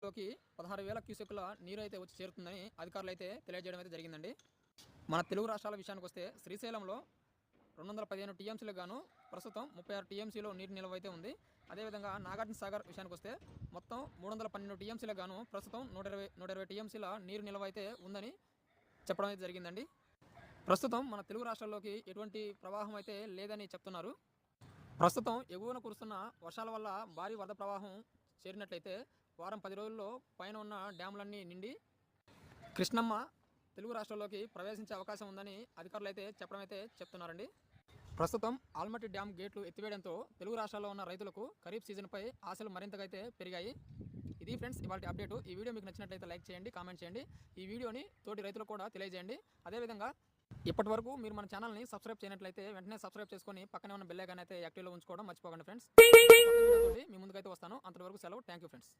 లోకి 16,000 క్యూసెక్కుల నీరు అయితే వచ్చి చేరుతుందని అధికారులు అయితే తెలియజేయడం అయితే జరిగిందండి. మన తెలుగు రాష్ట్రాల విషయానికి వస్తే శ్రీశైలంలో 215 టీఎంసీలకు గాను ప్రస్తుతం 36 టీఎంసీలో నీటి నిల్వ అయితే ఉంది. అదేవిధంగా నాగార్జున సాగర్ విషయానికి వస్తే మొత్తం 312 టీఎంసీలకు గాను ప్రస్తుతం 120 టీఎంసీల నీరు నిల్వ అయితే ఉందని చెప్పడం అయితే జరిగిందండి. ప్రస్తుతం మన తెలుగు రాష్ట్రాల్లోకి ఎటువంటి ప్రవాహం అయితే లేదని చెప్తున్నారు. ప్రస్తుతం ఎగువన కురుస్తున్న వర్షాల వల్ల భారీ వరద ప్రవాహం చేరినట్లయితే వారం 10 రోజుల్లో పైన ఉన్న డ్యాములన్నీ నిండి కృష్ణమ్మ తెలుగు రాష్ట్రాల్లోకి ప్రవేశించే అవకాశం ఉందని అధికారులు అయితే చెప్పడం అయితే చెప్తున్నారండి. ప్రస్తుతం ఆల్మట్టి డ్యామ్ గేట్లు ఎత్తివేయడంతో తెలుగు రాష్ట్రాల్లో ఉన్న రైతులకు ఖరీఫ్ సీజన్పై ఆశలు మరింతగా అయితే పెరిగాయి. ఇది ఫ్రెండ్స్ ఇవాళ అప్డేటు. ఈ వీడియో మీకు నచ్చినట్లయితే లైక్ చేయండి, కామెంట్ చేయండి. ఈ వీడియోని తోటి రైతులకు కూడా తెలియజేయండి. అదేవిధంగా ఇప్పటి వరకు మీరు మన ఛానల్ని సబ్స్క్రైబ్ చేయనట్లయితే వెంటనే సబ్స్క్రైబ్ చేసుకొని పక్కనే ఉన్న బెల్ ఐకాన్ అయితే యాక్టివ్లో ఉంచుకోవడం మర్చిపోకండి ఫ్రెండ్స్. మీ ముందుకైతే వస్తాను. అంతవరకు సెలవు. Thank you friends.